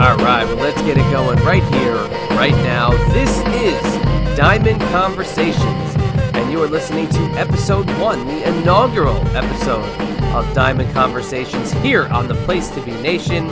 All right, well, let's get it going right here, right now. This is Diamond Conversations, and you are listening to episode 1, the inaugural episode of Diamond Conversations here on the Place to Be Nation.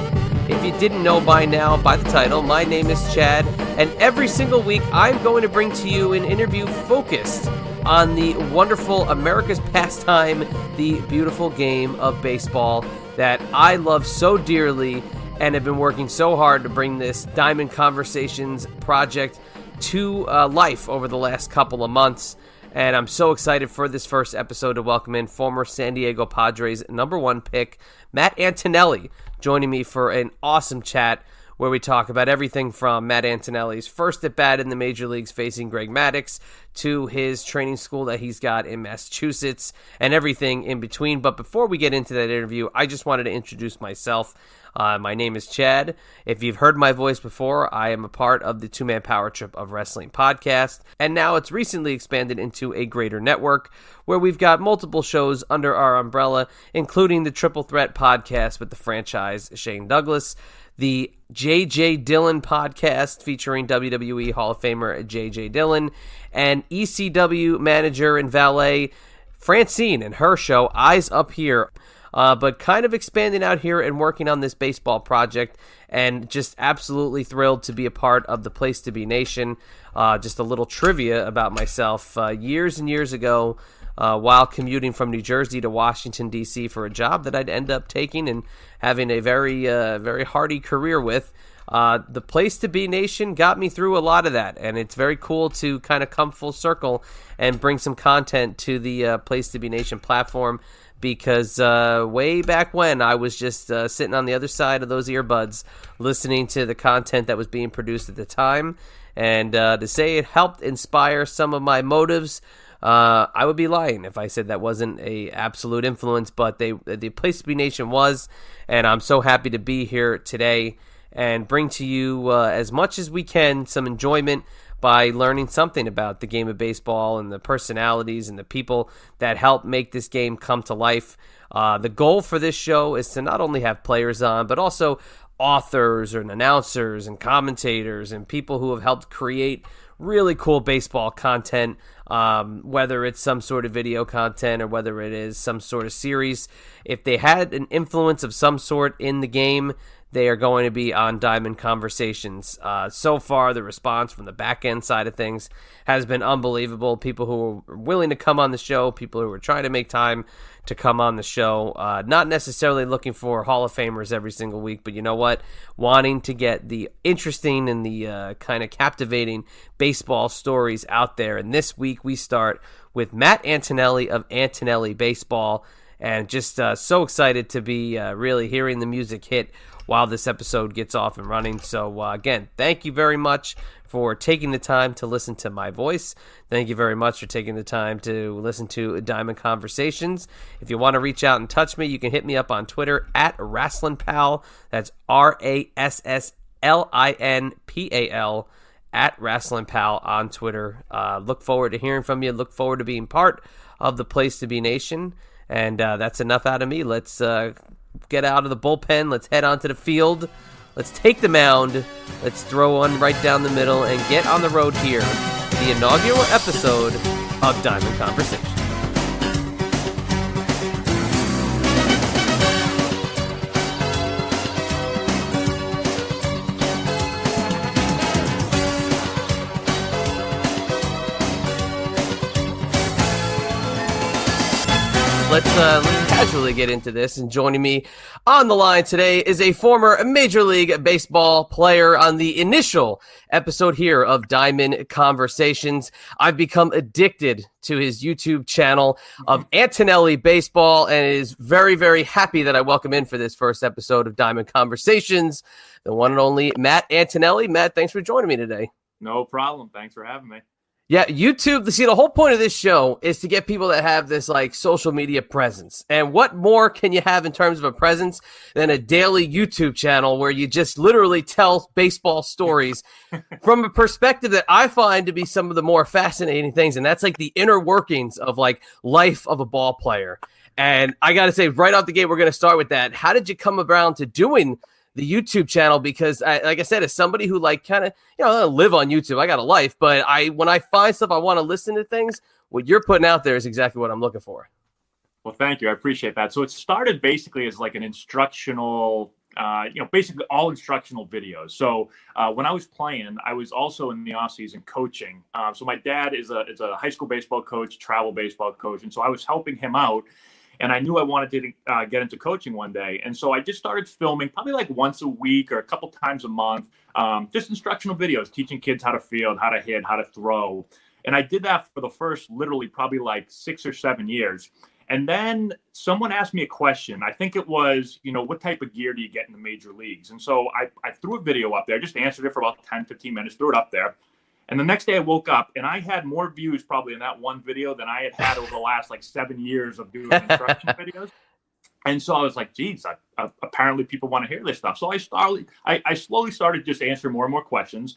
If you didn't know by now, by the title, my name is Chad, and every single week I'm going to bring to you an interview focused on the wonderful America's pastime, the beautiful game of baseball that I love so dearly and have been working so hard to bring this Diamond Conversations project to life over the last couple of months. And I'm so excited for this first episode to welcome in former San Diego Padres #1 pick, Matt Antonelli, joining me for an awesome chat where we talk about everything from Matt Antonelli's first at-bat in the major leagues facing Greg Maddux to his training school that he's got in Massachusetts and everything in between. But before we get into that interview, I just wanted to introduce myself. My name is Chad. If you've heard my voice before, I am a part of the Two-Man Power Trip of Wrestling podcast, and now it's recently expanded into a greater network where we've got multiple shows under our umbrella, including the Triple Threat podcast with the franchise Shane Douglas, the J.J. Dillon podcast featuring WWE Hall of Famer J.J. Dillon, and ECW manager and valet Francine and her show Eyes Up Here. But kind of expanding out here and working on this baseball project, and just absolutely thrilled to be a part of the Place to Be Nation. Just a little trivia about myself. Years and years ago, while commuting from New Jersey to Washington, D.C. for a job that I'd end up taking and having a very hearty career with, the Place to Be Nation got me through a lot of that, and it's very cool to kind of come full circle and bring some content to the Place to Be Nation platform. Because way back when, I was just sitting on the other side of those earbuds listening to the content that was being produced at the time. And to say it helped inspire some of my motives, I would be lying if I said that wasn't a absolute influence. But the Place to Be Nation was, and I'm so happy to be here today and bring to you as much as we can some enjoyment by learning something about the game of baseball and the personalities and the people that help make this game come to life. The goal for this show is to not only have players on, but also authors and announcers and commentators and people who have helped create really cool baseball content, whether it's some sort of video content or whether it is some sort of series. If they had an influence of some sort in the game, they are going to be on Diamond Conversations. So far, the response from the back end side of things has been unbelievable. People who are willing to come on the show, people who are trying to make time to come on the show. Not necessarily looking for Hall of Famers every single week, but you know what? Wanting to get the interesting and the kind of captivating baseball stories out there. And this week, we start with Matt Antonelli of Antonelli Baseball. And just so excited to be really hearing the music hit while this episode gets off and running. So again, thank you very much for taking the time to listen to my voice. Thank you very much for taking the time to listen to Diamond Conversations. If you want to reach out and touch me, you can hit me up on Twitter at WrestlinPal. That's RASSLINPAL at WrestlinPal on Twitter. Look forward to hearing from you. Look forward to being part of the Place to Be Nation. And that's enough out of me. Let's get out of the bullpen. Let's head onto the field. Let's take the mound. Let's throw one right down the middle and get on the road here for the inaugural episode of Diamond Conversation. Let's casually get into this, and joining me on the line today is a former Major League Baseball player on the initial episode here of Diamond Conversations. I've become addicted to his YouTube channel of Antonelli Baseball and is very, very happy that I welcome in for this first episode of Diamond Conversations, the one and only Matt Antonelli. Matt, thanks for joining me today. No problem. Thanks for having me. Yeah, YouTube, see, the whole point of this show is to get people that have this, like, social media presence. And what more can you have in terms of a presence than a daily YouTube channel where you just literally tell baseball stories from a perspective that I find to be some of the more fascinating things, and that's, like, the inner workings of, like, life of a ball player. And I got to say, right off the gate, we're going to start with that. How did you come around to doing the YouTube channel because, like I said, as somebody who like kind of, I don't live on YouTube, I got a life, but when I find stuff, I want to listen to things. What you're putting out there is exactly what I'm looking for. Well, thank you. I appreciate that. So it started basically as like an instructional, basically all instructional videos. So when I was playing, I was also in the off season coaching. So my dad is a high school baseball coach, travel baseball coach. And so I was helping him out. And I knew I wanted to get into coaching one day. And so I just started filming probably like once a week or a couple times a month, just instructional videos, teaching kids how to field, how to hit, how to throw. And I did that for the first literally probably like 6 or 7 years. And then someone asked me a question. I think it was, what type of gear do you get in the major leagues? And so I threw a video up there, just answered it for about 10, 15 minutes, threw it up there. And the next day I woke up and I had more views probably in that one video than I had over the last like 7 years of doing instruction videos. And so I was like, geez, apparently people want to hear this stuff. So I slowly started just answering more and more questions.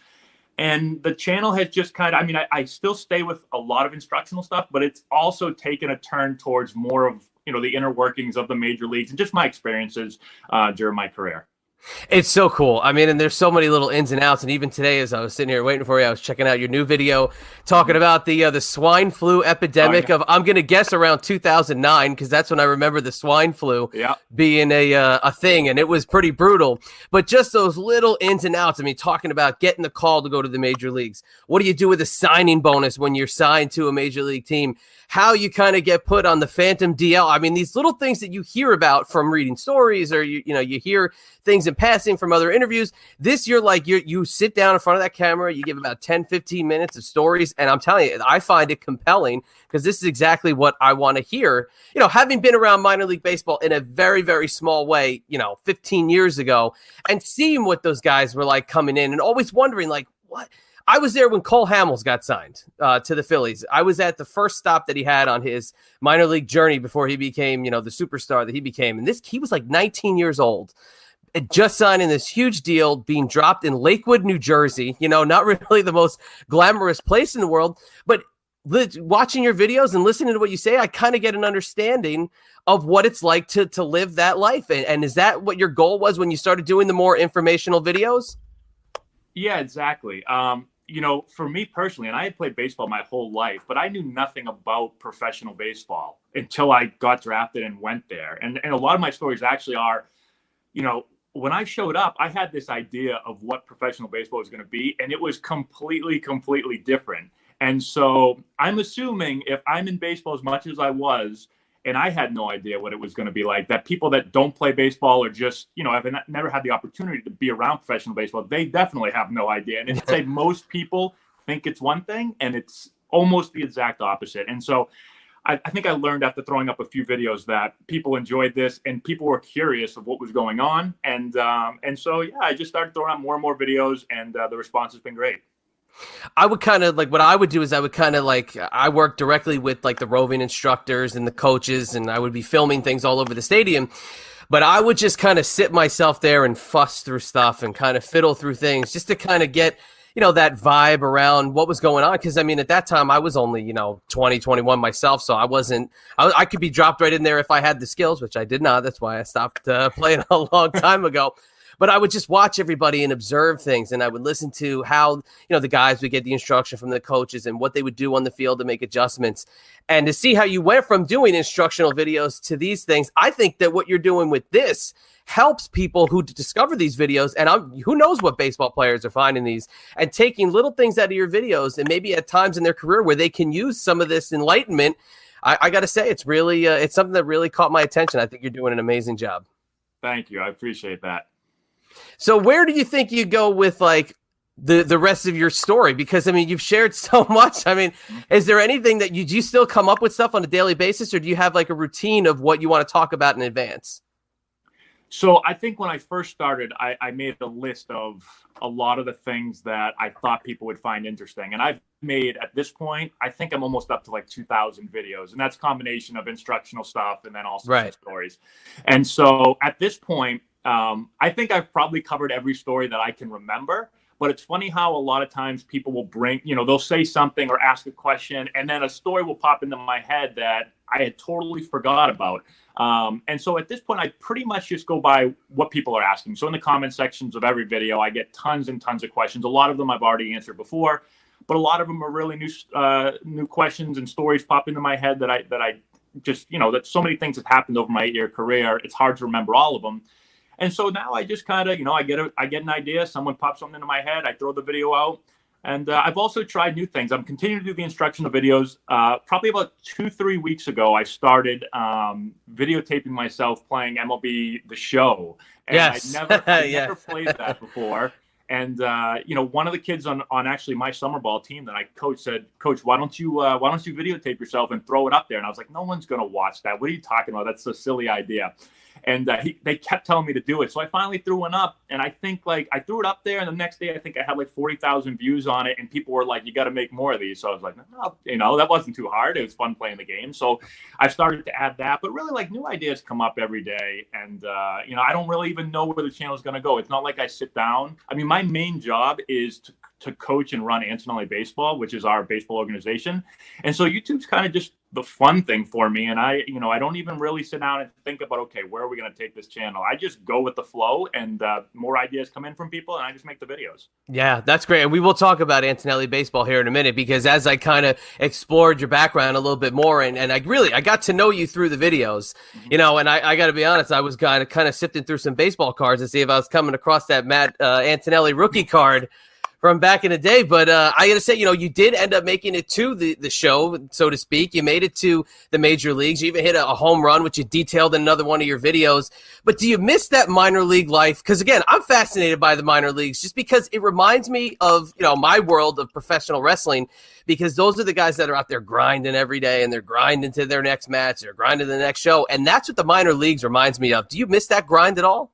And the channel has just kind of, I still stay with a lot of instructional stuff, but it's also taken a turn towards more of, the inner workings of the major leagues and just my experiences during my career. It's so cool. And there's so many little ins and outs. And even today, as I was sitting here waiting for you, I was checking out your new video talking about the swine flu epidemic of, I'm going to guess around 2009, because that's when I remember the swine flu being a thing. And it was pretty brutal. But just those little ins and outs. Talking about getting the call to go to the major leagues. What do you do with a signing bonus when you're signed to a major league team? How you kind of get put on the phantom DL. These little things that you hear about from reading stories, or you hear things in passing from other interviews. This, you sit down in front of that camera, you give about 10, 15 minutes of stories. And I'm telling you, I find it compelling because this is exactly what I want to hear. Having been around minor league baseball in a very, very small way, 15 years ago, and seeing what those guys were like coming in and always wondering like, what? I was there when Cole Hamels got signed to the Phillies. I was at the first stop that he had on his minor league journey before he became, the superstar that he became. And he was like 19 years old, just signing this huge deal, being dropped in Lakewood, New Jersey, not really the most glamorous place in the world. But watching your videos and listening to what you say, I kind of get an understanding of what it's like to live that life. And is that what your goal was when you started doing the more informational videos? Yeah, exactly. For me personally, and I had played baseball my whole life, but I knew nothing about professional baseball until I got drafted and went there. And a lot of my stories actually are, when I showed up, I had this idea of what professional baseball was going to be, and it was completely different. And so I'm assuming if I'm in baseball as much as I was, and I had no idea what it was going to be like, that people that don't play baseball or just, have never had the opportunity to be around professional baseball, they definitely have no idea. And I'd say most people think it's one thing, and it's almost the exact opposite. And so I think I learned after throwing up a few videos that people enjoyed this and people were curious of what was going on. And so, I just started throwing out more and more videos, and the response has been great. I would kind of what I would do is I work directly with the roving instructors and the coaches, and I would be filming things all over the stadium. But I would just kind of sit myself there and fuss through stuff and kind of fiddle through things just to kind of get, that vibe around what was going on. Because, at that time I was only, 20, 21 myself. So I could be dropped right in there if I had the skills, which I did not. That's why I stopped playing a long time ago. But I would just watch everybody and observe things, and I would listen to how, the guys would get the instruction from the coaches and what they would do on the field to make adjustments. And to see how you went from doing instructional videos to these things, I think that what you're doing with this helps people who discover these videos, and who knows what baseball players are finding these, and taking little things out of your videos, and maybe at times in their career where they can use some of this enlightenment. I got to say, it's really it's something that really caught my attention. I think you're doing an amazing job. Thank you. I appreciate that. So where do you think you go with the rest of your story? Because you've shared so much. Is there anything that do you still come up with stuff on a daily basis, or do you have a routine of what you want to talk about in advance? So I think when I first started, I made a list of a lot of the things that I thought people would find interesting. And I've made, at this point, I think I'm almost up to 2,000 videos. And that's a combination of instructional stuff and then also some stories. And so at this point, I think I've probably covered every story that I can remember. But it's funny how a lot of times people will bring, they'll say something or ask a question, and then a story will pop into my head that I had totally forgot about. And so at this point, I pretty much just go by what people are asking. So in the comment sections of every video, I get tons and tons of questions. A lot of them I've already answered before, but a lot of them are really new questions and stories pop into my head that I just, that so many things have happened over my 8-year career. It's hard to remember all of them. And so now I just kind of, I get an idea. Someone pops something into my head. I throw the video out. And I've also tried new things. I'm continuing to do the instructional videos. Probably about 2-3 weeks ago, I started videotaping myself playing MLB The Show. And Yes. I never played that before. And one of the kids on actually my summer ball team that I coach said, "Coach, why don't you videotape yourself and throw it up there?" And I was like, "No one's going to watch that. What are you talking about? That's a silly idea." And they kept telling me to do it. So I finally threw one up, and I think I threw it up there, and the next day I think I had 40,000 views on it, and people were like, "You got to make more of these." So I was like, "No, that wasn't too hard. It was fun playing the game." So I started to add that, but really new ideas come up every day, and I don't really even know where the channel is going to go. It's not like I sit down. I mean, my main job is to coach and run Antonelli Baseball, which is our baseball organization, and so YouTube's kind of just the fun thing for me. And I don't even really sit down and think about, okay, where are we going to take this channel? I just go with the flow, and more ideas come in from people, and I just make the videos. Yeah, that's great. And we will talk about Antonelli Baseball here in a minute, because as I kind of explored your background a little bit more, and I got to know you through the videos, and I got to be honest, I was kind of sifting through some baseball cards to see if I was coming across that Matt Antonelli rookie card from back in the day. But I got to say, you did end up making it to the show, so to speak. You made it to the major leagues. You even hit a home run, which you detailed in another one of your videos. But do you miss that minor league life? Because, again, I'm fascinated by the minor leagues just because it reminds me of, my world of professional wrestling, because those are the guys that are out there grinding every day, and they're grinding to their next match, they're grinding to the next show. And that's what the minor leagues reminds me of. Do you miss that grind at all?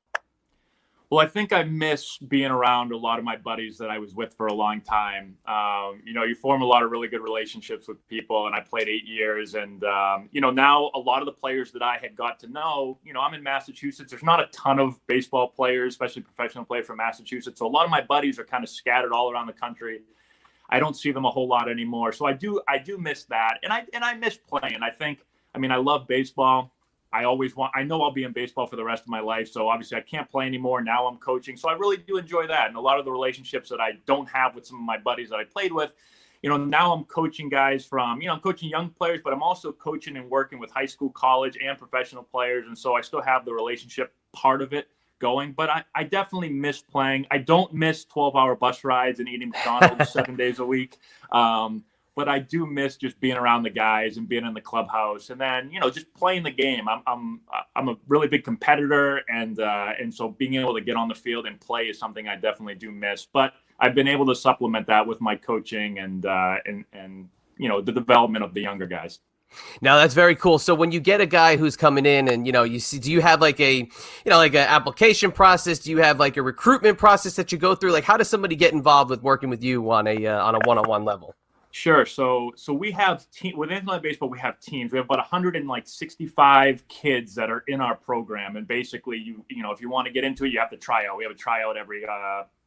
Well, I think I miss being around a lot of my buddies that I was with for a long time. You form a lot of really good relationships with people, and I played 8 years. And, now a lot of the players that I had got to know, I'm in Massachusetts. There's not a ton of baseball players, especially professional players from Massachusetts. So a lot of my buddies are kind of scattered all around the country. I don't see them a whole lot anymore. So I do miss that. And I miss playing. I love baseball. I know I'll be in baseball for the rest of my life. So obviously I can't play anymore. Now I'm coaching. So I really do enjoy that. And a lot of the relationships that I don't have with some of my buddies that I played with, now I'm coaching guys from, I'm coaching young players, but I'm also coaching and working with high school, college, and professional players. And so I still have the relationship part of it going, but I definitely miss playing. I don't miss 12-hour bus rides and eating McDonald's 7 days a week. But I do miss just being around the guys and being in the clubhouse, and then just playing the game. I'm a really big competitor, and so being able to get on the field and play is something I definitely do miss. But I've been able to supplement that with my coaching and the development of the younger guys. Now that's very cool. So when you get a guy who's coming in, and you see, do you have like an application process? Do you have like a recruitment process that you go through? Like, how does somebody get involved with working with you on a one-on-one level? Sure. So we have with Antonelli Baseball, we have teams. We have about 165 kids that are in our program, and basically, if you want to get into it, you have to try out. We have a tryout every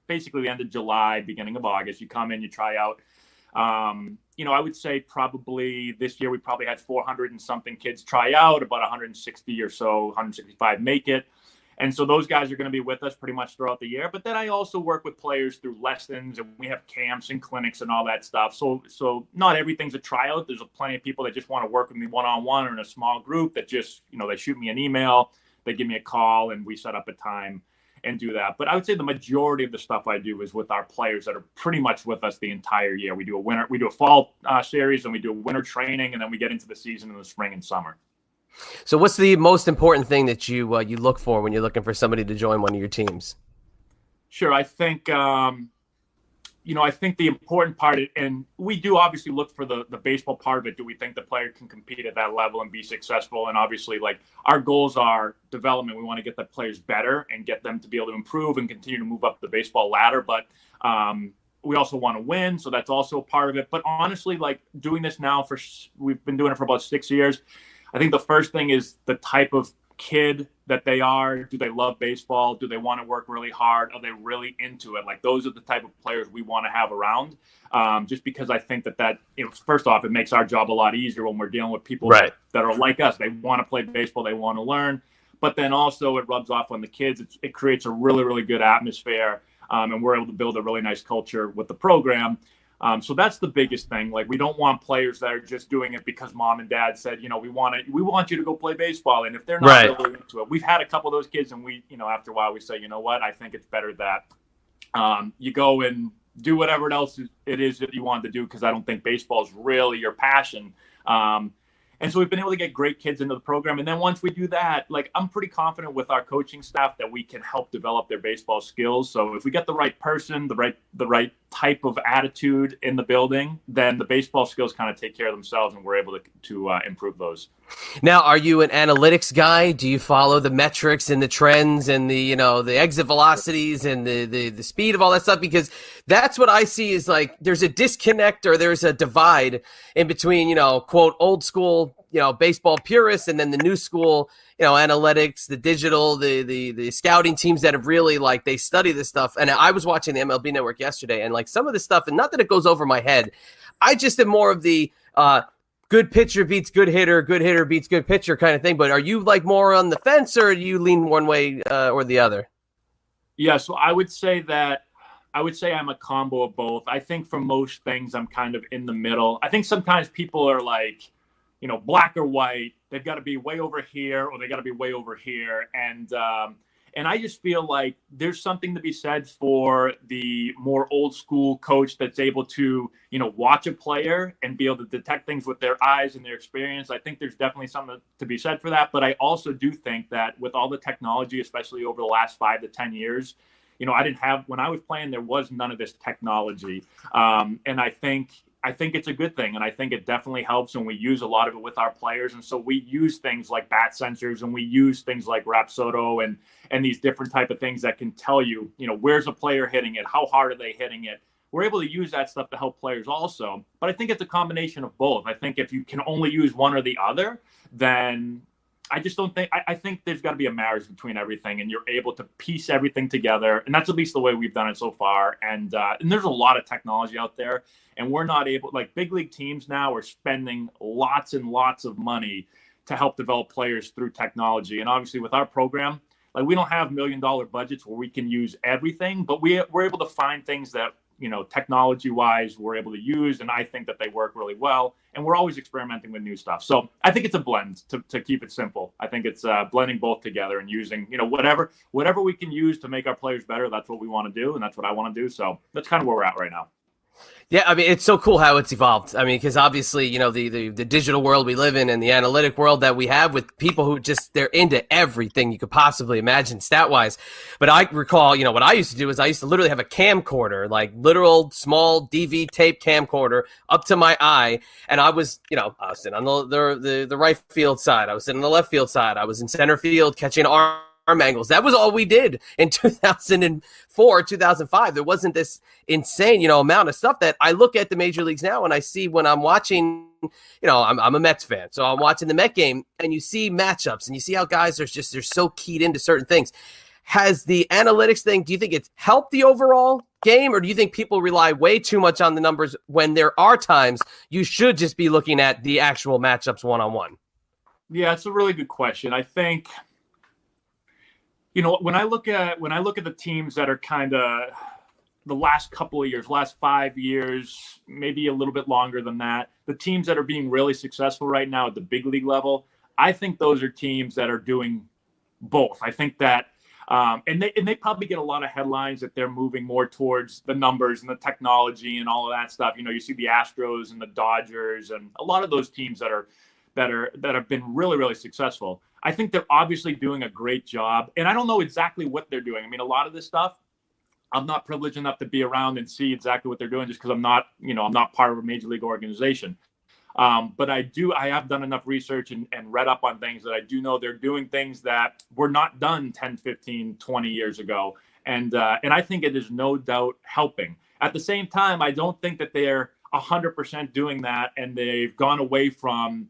basically the end of July, beginning of August. You come in, you try out. I would say probably this year we probably had 400 and something kids try out. About 160 or so, 165 make it. And so those guys are going to be with us pretty much throughout the year. But then I also work with players through lessons, and we have camps and clinics and all that stuff. So not everything's a tryout. There's plenty of people that just want to work with me one-on-one or in a small group that just, they shoot me an email, they give me a call, and we set up a time and do that. But I would say the majority of the stuff I do is with our players that are pretty much with us the entire year. We do a fall series, and we do a winter training, and then we get into the season in the spring and summer. So what's the most important thing that you look for when you're looking for somebody to join one of your teams? Sure. I think, I think the important part, and we do obviously look for the baseball part of it. Do we think the player can compete at that level and be successful? And obviously, our goals are development. We want to get the players better and get them to be able to improve and continue to move up the baseball ladder. But we also want to win. So that's also a part of it. But honestly, doing this now we've been doing it for about 6 years. I think the first thing is the type of kid that they are. Do they love baseball? Do they want to work really hard? Are they really into it? Like, those are the type of players we want to have around. Just because I think that first off, it makes our job a lot easier when we're dealing with people Right. that are like us. They want to play baseball. They want to learn. But then also it rubs off on the kids. It creates a really, really good atmosphere. And we're able to build a really nice culture with the program. So that's the biggest thing. Like, we don't want players that are just doing it because mom and dad said, we want you to go play baseball. And if they're not really into it, we've had a couple of those kids, and we, after a while we say, you know what, I think it's better that you go and do whatever else it is that you want to do, because I don't think baseball is really your passion. And so we've been able to get great kids into the program. And then once we do that, like, I'm pretty confident with our coaching staff that we can help develop their baseball skills. So if we get the right person, the right type of attitude in the building, then the baseball skills kind of take care of themselves, and we're able to improve those. Now, are you an analytics guy? Do you follow the metrics and the trends and the exit velocities and the speed of all that stuff? Because that's what I see is, like, there's a disconnect, or there's a divide in between, quote, old school, baseball purists, and then the new school, analytics, the digital, the scouting teams that have really, like, they study this stuff. And I was watching the MLB Network yesterday, and, like, some of this stuff, and not that it goes over my head, I just am more of the good pitcher beats good hitter beats good pitcher kind of thing. But are you, like, more on the fence, or do you lean one way or the other? Yeah, so I would say I'm a combo of both. I think for most things, I'm kind of in the middle. I think sometimes people are like, black or white. They've got to be way over here, or they got to be way over here. And I just feel like there's something to be said for the more old school coach that's able to, watch a player and be able to detect things with their eyes and their experience. I think there's definitely something to be said for that. But I also do think that with all the technology, especially over the last 5 to 10 years, when I was playing, there was none of this technology. And I think it's a good thing. And I think it definitely helps. And we use a lot of it with our players. And so we use things like bat sensors, and we use things like Rapsodo and these different type of things that can tell you, where's a player hitting it? How hard are they hitting it? We're able to use that stuff to help players also. But I think it's a combination of both. I think if you can only use one or the other, then I just don't think, I think there's got to be a marriage between everything, and you're able to piece everything together. And that's at least the way we've done it so far. And there's a lot of technology out there, and we're not able, like, big league teams now are spending lots and lots of money to help develop players through technology. And obviously with our program, like, we don't have $1 million budgets where we can use everything, but we're able to find things that, technology wise, we're able to use. And I think that they work really well. And we're always experimenting with new stuff. So I think it's a blend to keep it simple. I think it's blending both together and using, whatever we can use to make our players better. That's what we want to do. And that's what I want to do. So that's kind of where we're at right now. Yeah, I mean, it's so cool how it's evolved. I mean, because obviously, the digital world we live in, and the analytic world that we have, with people who they're into everything you could possibly imagine stat-wise. But I recall, what I used to do is I used to literally have a camcorder, like literal small DV tape camcorder up to my eye. And I was sitting on the right field side. I was sitting on the left field side. I was in center field catching arm angles. That was all we did in 2004, 2005. There wasn't this insane, amount of stuff that I look at the major leagues now, and I see when I'm watching, I'm a Mets fan. So I'm watching the Met game, and you see matchups, and you see how guys they're so keyed into certain things. Has the analytics thing, do you think it's helped the overall game, or do you think people rely way too much on the numbers when there are times you should just be looking at the actual matchups one-on-one? Yeah, it's a really good question. I think, when I look at the teams that are kind of the last couple of years, last 5 years, maybe a little bit longer than that, the teams that are being really successful right now at the big league level, I think those are teams that are doing both. I think that, and they probably get a lot of headlines that they're moving more towards the numbers and the technology and all of that stuff. You see the Astros and the Dodgers and a lot of those teams that have been really, really successful. I think they're obviously doing a great job, and I don't know exactly what they're doing. I mean, a lot of this stuff, I'm not privileged enough to be around and see exactly what they're doing, just because I'm not part of a major league organization. But I have done enough research and read up on things that I do know they're doing things that were not done 10, 15, 20 years ago. And I think it is no doubt helping. At the same time, I don't think that they're 100% doing that, and they've gone away from,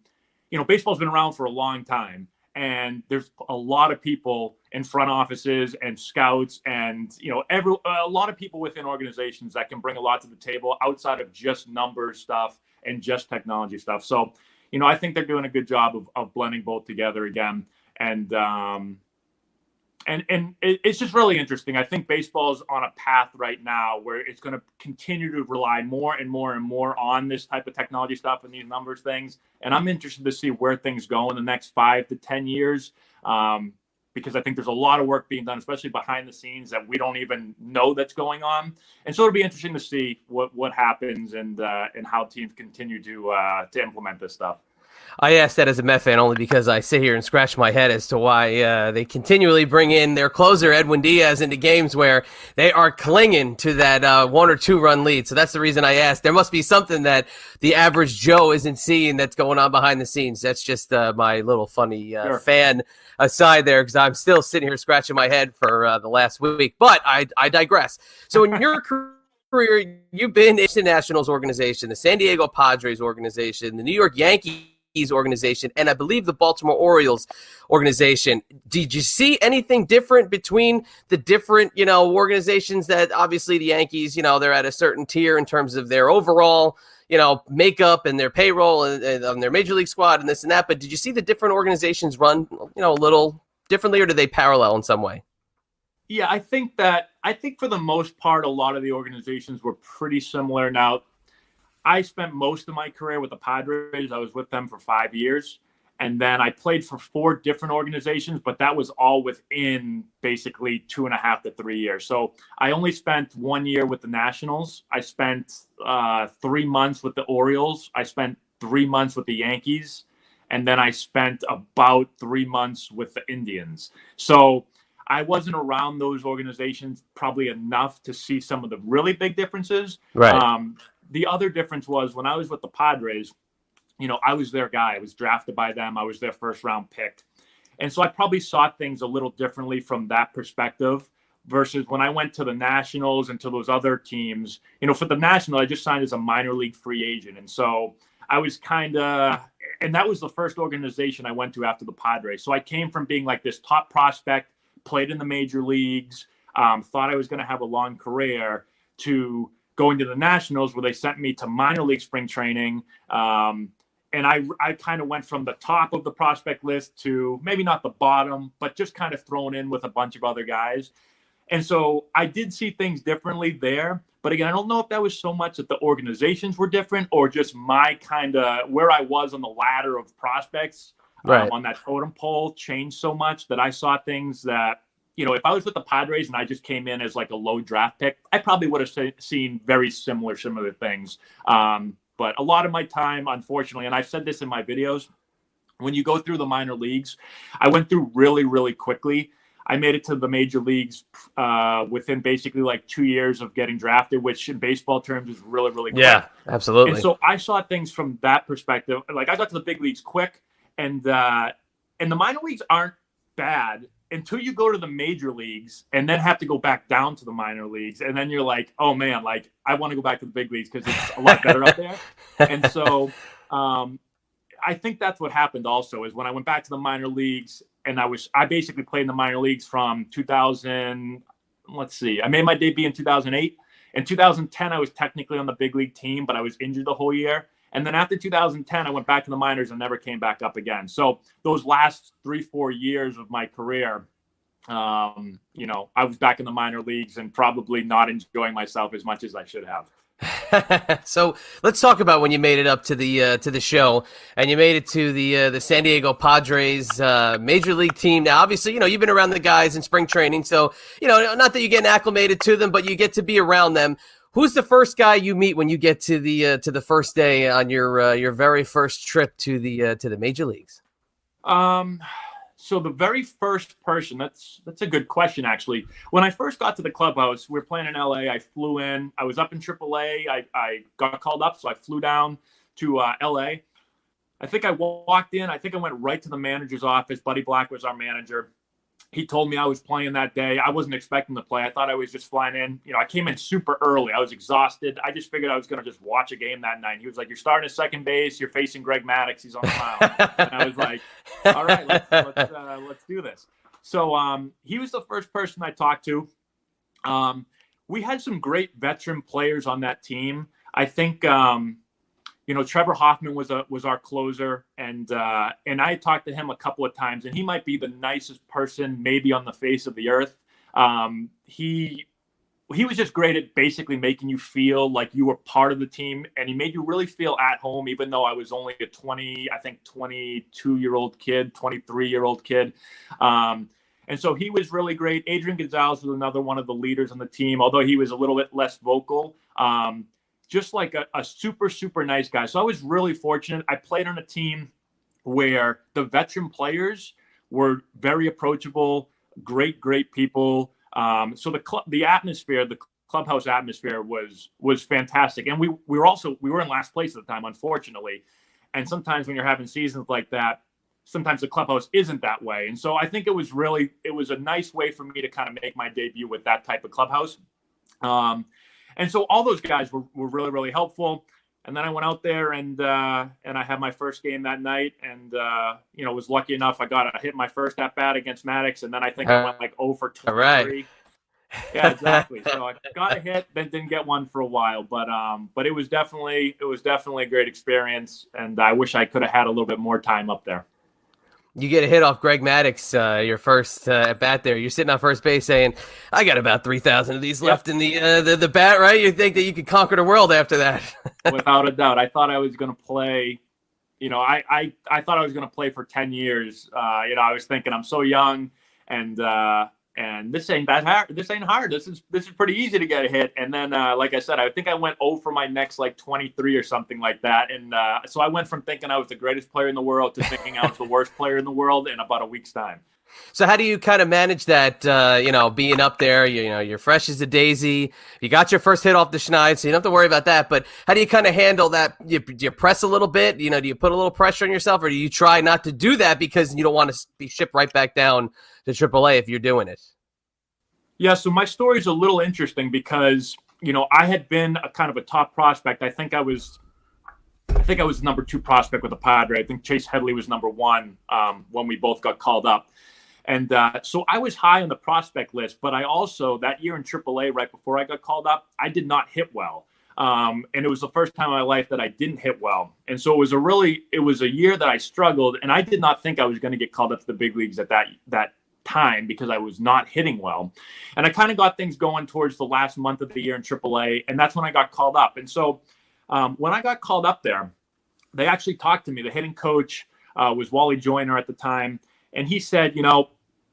baseball's been around for a long time. and there's a lot of people in front offices and scouts and a lot of people within organizations that can bring a lot to the table outside of just numbers stuff and just technology stuff. So I think they're doing a good job of blending both together again. And it's just really interesting. I think baseball is on a path right now where it's going to continue to rely more and more and more on this type of technology stuff and these numbers things. And I'm interested to see where things go in the next 5 to 10 years, because I think there's a lot of work being done, especially behind the scenes, that we don't even know that's going on. And so it'll be interesting to see what happens and how teams continue to implement this stuff. I asked that as a Met fan only because I sit here and scratch my head as to why they continually bring in their closer, Edwin Diaz, into games where they are clinging to that 1 or 2 run lead. So that's the reason I asked. There must be something that the average Joe isn't seeing that's going on behind the scenes. That's just my little funny fan aside there, because I'm still sitting here scratching my head for the last week. But I digress. So in your career, you've been in the Nationals organization, the San Diego Padres organization, the New York Yankees organization, and I believe the Baltimore Orioles organization. Did you see anything different between the different, organizations? That obviously the Yankees, they're at a certain tier in terms of their overall, makeup and their payroll and on their major league squad and this and that. But did you see the different organizations run, a little differently, or do they parallel in some way? Yeah, I think for the most part, a lot of the organizations were pretty similar. Now, I spent most of my career with the Padres. I was with them for 5 years. And then I played for 4 different organizations, but that was all within basically 2.5 to 3 years. So I only spent 1 year with the Nationals. I spent 3 months with the Orioles. I spent 3 months with the Yankees. And then I spent about 3 months with the Indians. So I wasn't around those organizations probably enough to see some of the really big differences. Right. The other difference was when I was with the Padres, I was their guy. I was drafted by them. I was their first round pick. And so I probably saw things a little differently from that perspective versus when I went to the Nationals and to those other teams. For the National, I just signed as a minor league free agent. And so I was and that was the first organization I went to after the Padres. So I came from being like this top prospect, played in the major leagues, thought I was going to have a long career, to going to the Nationals where they sent me to minor league spring training. And I kind of went from the top of the prospect list to maybe not the bottom, but just kind of thrown in with a bunch of other guys. And so I did see things differently there. But again, I don't know if that was so much that the organizations were different or just my kind of where I was on the ladder of prospects on that totem pole changed so much that I saw things that, if I was with the Padres and I just came in as like a low draft pick, I probably would have seen very similar things. But a lot of my time, unfortunately, and I've said this in my videos, when you go through the minor leagues, I went through really, really quickly. I made it to the major leagues within basically like 2 years of getting drafted, which in baseball terms is really, really quick. Yeah, absolutely. And so I saw things from that perspective. Like I got to the big leagues quick, and the minor leagues aren't bad until you go to the major leagues and then have to go back down to the minor leagues. And then you're like, oh man, like I want to go back to the big leagues because it's a lot better up there. And so I think that's what happened also is when I went back to the minor leagues and I basically played in the minor leagues from 2000. Let's see, I made my debut in 2008. In 2010, I was technically on the big league team, but I was injured the whole year. And then after 2010, I went back to the minors and never came back up again. So those last 3-4 years of my career, I was back in the minor leagues and probably not enjoying myself as much as I should have. So let's talk about when you made it up to the show and you made it to the San Diego Padres major league team. Now, obviously, you've been around the guys in spring training, so not that you're getting acclimated to them, but you get to be around them. Who's the first guy you meet when you get to the first day on your very first trip to the major leagues? So the very first person, that's a good question, actually. When I first got to the clubhouse, we were playing in LA. I flew in. I was up in AAA. I got called up, so I flew down to LA. I think I walked in. I think I went right to the manager's office. Buddy Black was our manager. he told me I was playing that day. I wasn't expecting to play. I thought I was just flying in. I came in super early. I was exhausted. I just figured I was going to just watch a game that night. He was like, "You're starting at second base. You're facing Greg Maddux. He's on the mound." And I was like, "All right, let's do this." So he was the first person I talked to. We had some great veteran players on that team. I think Trevor Hoffman was our closer, and I talked to him a couple of times, and he might be the nicest person maybe on the face of the earth. He was just great at basically making you feel like you were part of the team, and he made you really feel at home, even though I was only a 22-year-old kid, 23-year-old kid. And so he was really great. Adrian Gonzalez was another one of the leaders on the team, although he was a little bit less vocal. Just like a super, super nice guy. So I was really fortunate. I played on a team where the veteran players were very approachable, great people. So the atmosphere, the clubhouse atmosphere was fantastic. And we were in last place at the time, unfortunately. And sometimes when you're having seasons like that, sometimes the clubhouse isn't that way. And so I think it was a nice way for me to kind of make my debut with that type of clubhouse. And so all those guys were really, really helpful. And then I went out there and I had my first game that night, and was lucky enough. I hit my first at bat against Maddux, and then I think I went like 0 for 23. Right. Yeah, exactly. So I got a hit, then didn't get one for a while, but it was definitely a great experience, and I wish I could have had a little bit more time up there. You get a hit off Greg Maddux, your first at bat there. You're sitting on first base saying, "I got about 3,000 of these left in the bat." Right? You think that you could conquer the world after that? Without a doubt. I thought I was going to play. I thought I was going to play for 10 years. I was thinking I'm so young, and this ain't that hard. This ain't hard. This is pretty easy to get a hit. And then, like I said, I think I went 0 for my next 23 or something like that. And so I went from thinking I was the greatest player in the world to thinking I was the worst player in the world in about a week's time. So how do you kind of manage that, being up there, you're fresh as a daisy, you got your first hit off the schneid, so you don't have to worry about that, but how do you kind of handle that? Do you press a little bit, do you put a little pressure on yourself, or do you try not to do that because you don't want to be shipped right back down to AAA if you're doing it? Yeah, so my story is a little interesting because, I had been a kind of a top prospect. I think I was number 2 prospect with the Padre. I think Chase Headley was number 1 when we both got called up. And so I was high on the prospect list, but I also, that year in AAA, right before I got called up, I did not hit well. And it was the first time in my life that I didn't hit well. And so it was a year that I struggled, and I did not think I was going to get called up to the big leagues at that time because I was not hitting well. And I kind of got things going towards the last month of the year in AAA, and that's when I got called up. And so when I got called up there, they actually talked to me. The hitting coach was Wally Joyner at the time. And he said,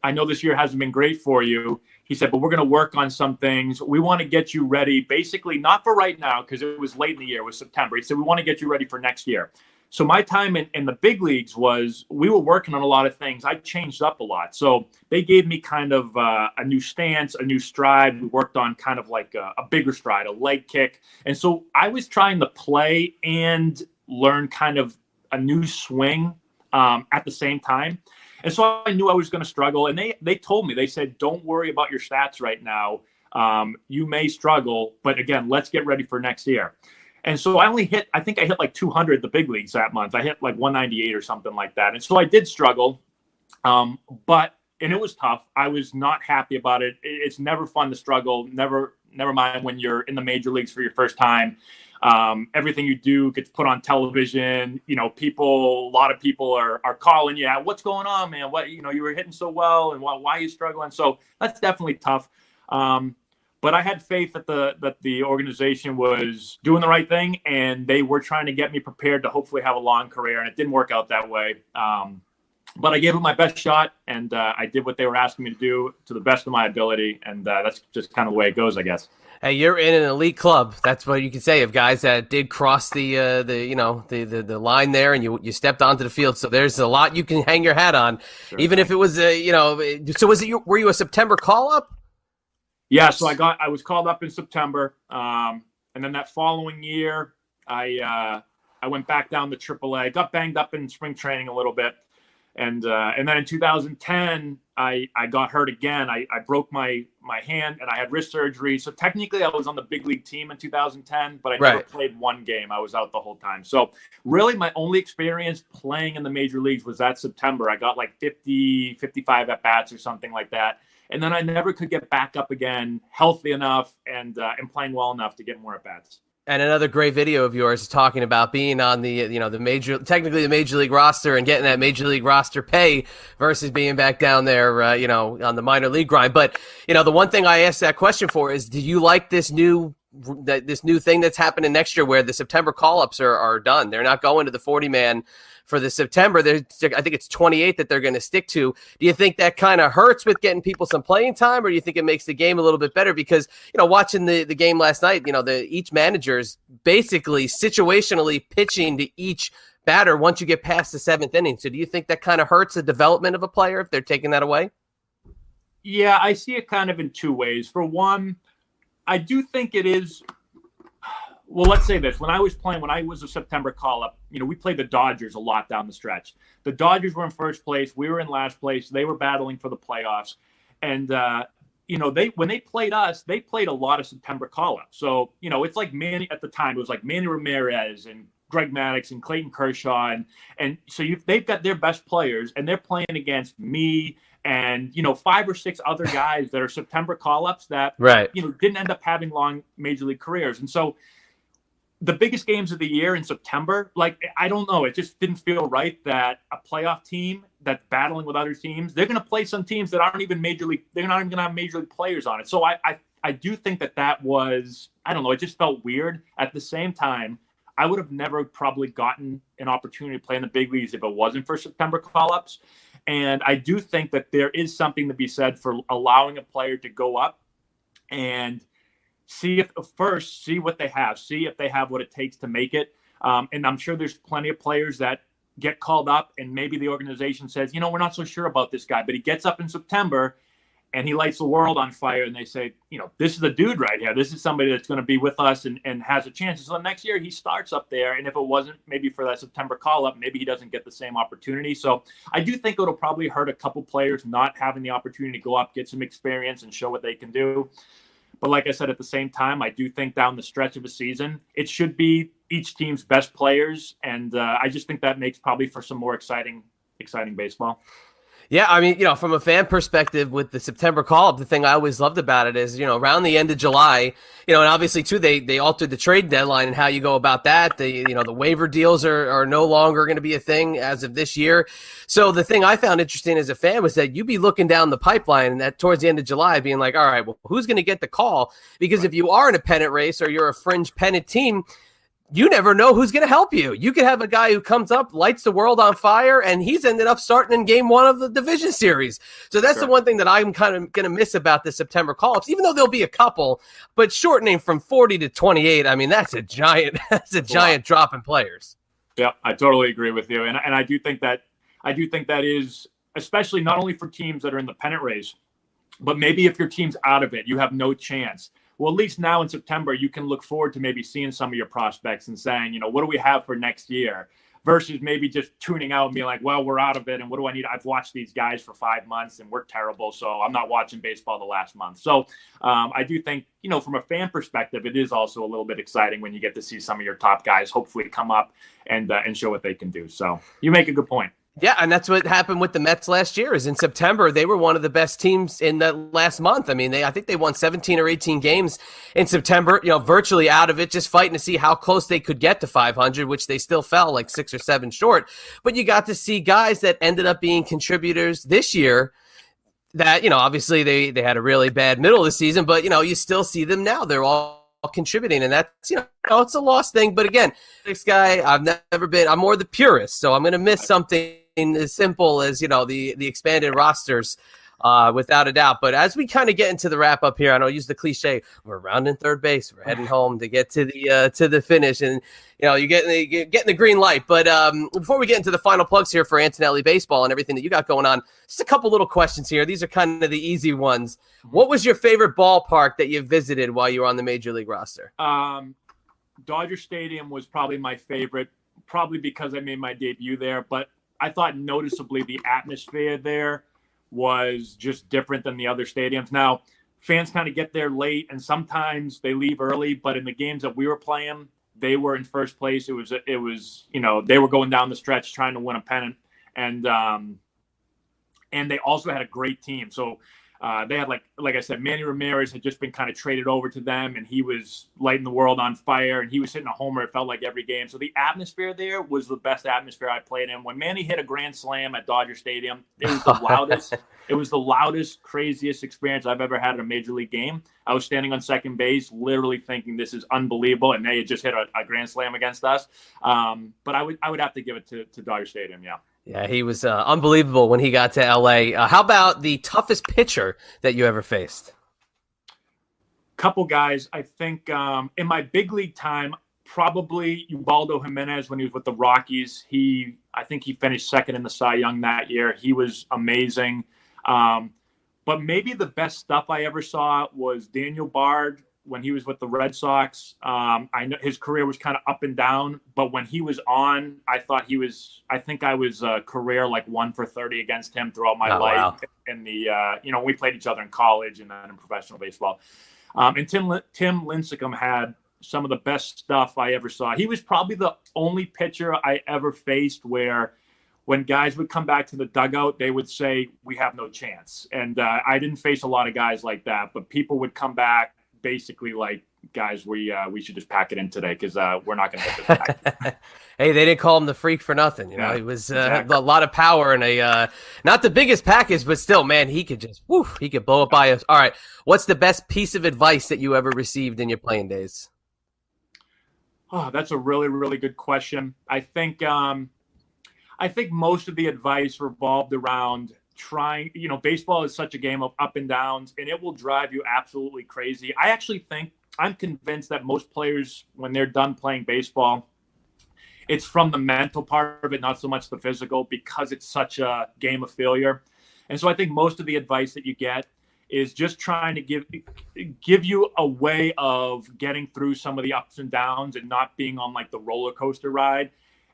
I know this year hasn't been great for you. He said, but we're going to work on some things. We want to get you ready, basically not for right now, because it was late in the year, it was September. He said, we want to get you ready for next year. So my time in the big leagues we were working on a lot of things. I changed up a lot. So they gave me kind of a new stance, a new stride. We worked on kind of like a bigger stride, a leg kick. And so I was trying to play and learn kind of a new swing at the same time. And so I knew I was going to struggle. And they told me, they said, don't worry about your stats right now. You may struggle, but again, let's get ready for next year. And so I think I hit like 200 at the big leagues that month. I hit like 198 or something like that. And so I did struggle, and it was tough. I was not happy about it. It's never fun to struggle. Never mind when you're in the major leagues for your first time. Everything you do gets put on television. A lot of people are calling you out. What's going on, man? What, you were hitting so well, and why are you struggling? So that's definitely tough. But I had faith that the organization was doing the right thing, and they were trying to get me prepared to hopefully have a long career. And it didn't work out that way. But I gave it my best shot, and I did what they were asking me to do to the best of my ability. And that's just kind of the way it goes, I guess. Hey, you're in an elite club. That's what you can say of guys that did cross the line there, and you stepped onto the field. So there's a lot you can hang your hat on, sure. Even if it was So were you a September call up? Yeah, so I was called up in September, and then that following year, I went back down to AAA. Got banged up in spring training a little bit, And then in 2010, I got hurt again. I broke my hand and I had wrist surgery. So technically I was on the big league team in 2010, but I never played one game. I was out the whole time. So really my only experience playing in the major leagues was that September. I got like 50, 55 at bats or something like that. And then I never could get back up again healthy enough and playing well enough to get more at bats. And another great video of yours is talking about being on the, the major league roster and getting that major league roster pay versus being back down there, on the minor league grind. But, the one thing I asked that question for is, do you like this new thing that's happening next year where the September call-ups are done? They're not going to the 40-man for the September. I think it's 28 that they're going to stick to. Do you think that kind of hurts with getting people some playing time, or do you think it makes the game a little bit better? Because, watching the game last night, each manager is basically situationally pitching to each batter once you get past the seventh inning. So do you think that kind of hurts the development of a player if they're taking that away? Yeah, I see it kind of in two ways. For one, I do think it is. Well, let's say this. When I was a September call-up, we played the Dodgers a lot down the stretch. The Dodgers were in first place. We were in last place. They were battling for the playoffs. And, when they played us, they played a lot of September call-ups. So, it's like at the time, it was like Manny Ramirez and Greg Maddux and Clayton Kershaw. And so they've got their best players, and they're playing against me and, 5 or 6 other guys that are September call-ups that, didn't end up having long major league careers. And so, the biggest games of the year in September, I don't know. It just didn't feel right that a playoff team that's battling with other teams, they're going to play some teams that aren't even major league. They're not even going to have major league players on it. So I do think that was, I don't know. It just felt weird. At the same time, I would have never probably gotten an opportunity to play in the big leagues if it wasn't for September call-ups. And I do think that there is something to be said for allowing a player to go up and see what they have, see if they have what it takes to make it. And I'm sure there's plenty of players that get called up and maybe the organization says, we're not so sure about this guy, but he gets up in September and he lights the world on fire. And they say, this is the dude right here. This is somebody that's going to be with us and has a chance. So next year he starts up there. And if it wasn't maybe for that September call up, maybe he doesn't get the same opportunity. So I do think it'll probably hurt a couple players not having the opportunity to go up, get some experience and show what they can do. But like I said, at the same time, I do think down the stretch of a season, it should be each team's best players. And I just think that makes probably for some more exciting baseball. Yeah, I mean, from a fan perspective with the September call-up, the thing I always loved about it is, around the end of July, and obviously, too, they altered the trade deadline and how you go about that. The waiver deals are no longer going to be a thing as of this year. So the thing I found interesting as a fan was that you'd be looking down the pipeline and that towards the end of July being like, all right, well, who's going to get the call? Because if you are in a pennant race or you're a fringe pennant team, you never know who's going to help you. You could have a guy who comes up, lights the world on fire, and he's ended up starting in game 1 of the division series. So that's the one thing that I'm kind of going to miss about the September call-ups, even though there'll be a couple, but shortening from 40 to 28, I mean, that's a giant drop in players. Yeah, I totally agree with you. And I do think that is, especially not only for teams that are in the pennant race, but maybe if your team's out of it, you have no chance. Well, at least now in September, you can look forward to maybe seeing some of your prospects and saying, what do we have for next year? Versus maybe just tuning out and being like, well, we're out of it. And what do I need? I've watched these guys for 5 months and we're terrible. So I'm not watching baseball the last month. So I do think, from a fan perspective, it is also a little bit exciting when you get to see some of your top guys hopefully come up and show what they can do. So you make a good point. Yeah, and that's what happened with the Mets last year. Is in September they were one of the best teams in the last month. I mean, I think they won 17 or 18 games in September. Virtually out of it, just fighting to see how close they could get to 500, which they still fell like 6 or 7 short. But you got to see guys that ended up being contributors this year. That obviously they had a really bad middle of the season, but you still see them now. They're all contributing, and that's it's a lost thing. But again, this guy, I'm more the purist, so I'm going to miss something as simple as the expanded rosters, without a doubt. But as we kind of get into the wrap up here, and I'll use the cliche, we're rounding third base, we're heading home to get to the finish, and you're getting the green light. But before we get into the final plugs here for Antonelli Baseball and everything that you got going on, just a couple little questions here. These are kind of the easy ones. What was your favorite ballpark that you visited while you were on the major league roster? Dodger Stadium was probably my favorite, probably because I made my debut there. But noticeably the atmosphere there was just different than the other stadiums. Now, fans kind of get there late, and sometimes they leave early. But in the games that we were playing, they were in first place. It was they were going down the stretch trying to win a pennant, and they also had a great team. So they had, like I said, Manny Ramirez had just been kind of traded over to them, and he was lighting the world on fire, and he was hitting a homer, it felt like, every game. So the atmosphere there was the best atmosphere I played in. When Manny hit a grand slam at Dodger Stadium, it was the loudest. It was the loudest, craziest experience I've ever had at a major league game. I was standing on second base, literally thinking this is unbelievable, and they had just hit a grand slam against us. But I would have to give it to Dodger Stadium, yeah. Yeah, he was unbelievable when he got to L.A. How about the toughest pitcher that you ever faced? Couple guys. I think in my big league time, probably Ubaldo Jimenez when he was with the Rockies. I think he finished second in the Cy Young that year. He was amazing. But maybe the best stuff I ever saw was Daniel Bard when he was with the Red Sox. I know his career was kind of up and down, but when he was on, I think I was career like 1 for 30 against him throughout my life. Wow. In the, we played each other in college and then in professional baseball. And Tim Lincecum had some of the best stuff I ever saw. He was probably the only pitcher I ever faced where when guys would come back to the dugout, they would say, we have no chance. And I didn't face a lot of guys like that, but people would come back basically like, guys, we should just pack it in today because we're not going to hit this back. Hey, they didn't call him the Freak for nothing. Yeah, he was exactly. A lot of power and not the biggest package, but still, man, he could just he could blow it by us. All right, what's the best piece of advice that you ever received in your playing days? Oh, that's a really, really good question. I think most of the advice revolved around trying, baseball is such a game of up and downs, and it will drive you absolutely crazy. I'm convinced that most players, when they're done playing baseball, it's from the mental part of it, not so much the physical, because it's such a game of failure. And so I think most of the advice that you get is just trying to give you a way of getting through some of the ups and downs and not being on like the roller coaster ride,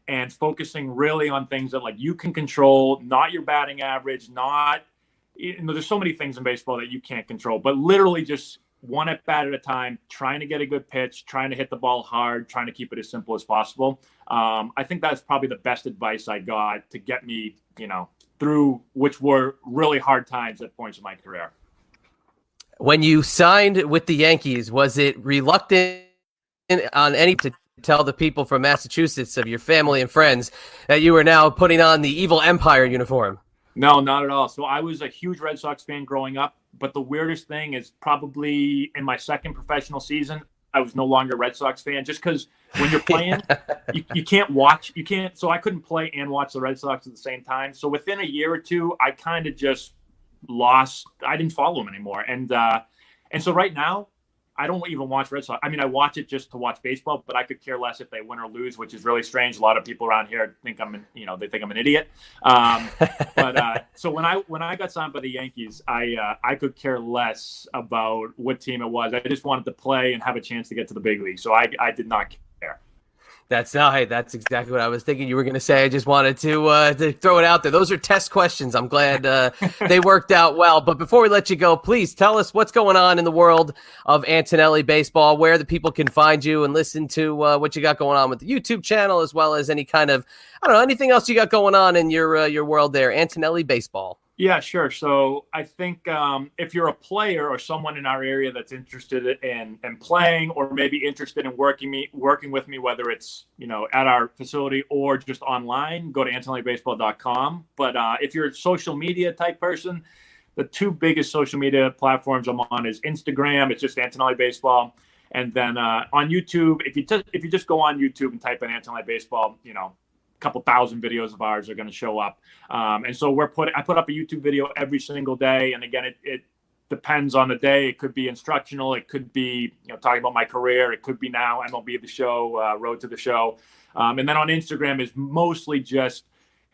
and focusing really on things that like you can control, not your batting average, there's so many things in baseball that you can't control, but literally just one at bat at a time, trying to get a good pitch, trying to hit the ball hard, trying to keep it as simple as possible. I think that's probably the best advice I got to get me, through which were really hard times at points in my career. When you signed with the Yankees, was it reluctant on any to tell the people from Massachusetts, of your family and friends, that you were now putting on the evil Empire uniform? No, not at all. So I was a huge Red Sox fan growing up, but the weirdest thing is probably in my second professional season, I was no longer a Red Sox fan, just because when you're playing, you can't watch. So I couldn't play and watch the Red Sox at the same time. So within a year or two, I kind of just lost. I didn't follow them anymore. And so right now, I don't even watch Red Sox. I mean, I watch it just to watch baseball, but I could care less if they win or lose, which is really strange. A lot of people around here think I'm an idiot. So when I got signed by the Yankees, I could care less about what team it was. I just wanted to play and have a chance to get to the big league. So I did not care. That's exactly what I was thinking you were going to say. I just wanted to throw it out there. Those are test questions. I'm glad they worked out well. But before we let you go, please tell us what's going on in the world of Antonelli baseball, where the people can find you and listen to what you got going on with the YouTube channel, as well as any kind of, anything else you got going on in your world there, Antonelli baseball. Yeah, sure. So I think if you're a player or someone in our area that's interested in playing, or maybe interested in working with me, whether it's at our facility or just online, go to AntonelliBaseball.com. But if you're a social media type person, the two biggest social media platforms I'm on is Instagram. It's just Antonelli Baseball, and then on YouTube. If you just go on YouTube and type in Antonelli Baseball, couple thousand videos of ours are going to show up. And so I put up a YouTube video every single day. And again, it depends on the day. It could be instructional. It could be, talking about my career. It could be now MLB The Show, Road to the Show. And then on Instagram is mostly just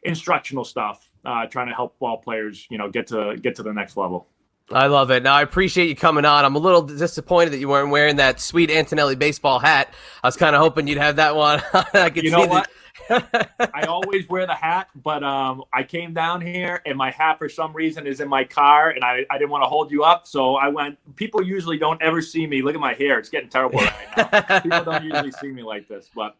instructional stuff, trying to help ball players, get to the next level. I love it. Now, I appreciate you coming on. I'm a little disappointed that you weren't wearing that sweet Antonelli baseball hat. I was kind of hoping you'd have that one. I could see what? I always wear the hat, but I came down here and my hat for some reason is in my car, and I didn't want to hold you up, so I went. People usually don't ever see me. Look at my hair; it's getting terrible right now. People don't usually see me like this, but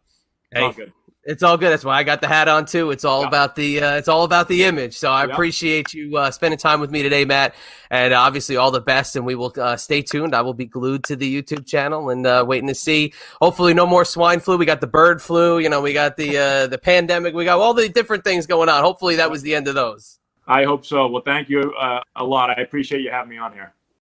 it's all good. It's all good. That's why I got the hat on too. It's all about the image. So I appreciate you spending time with me today, Matt. And obviously, all the best. And we will stay tuned. I will be glued to the YouTube channel and waiting to see. Hopefully, no more swine flu. We got the bird flu. You know, we got the pandemic. We got all the different things going on. Hopefully, that was the end of those. I hope so. Well, thank you a lot. I appreciate you having me on here.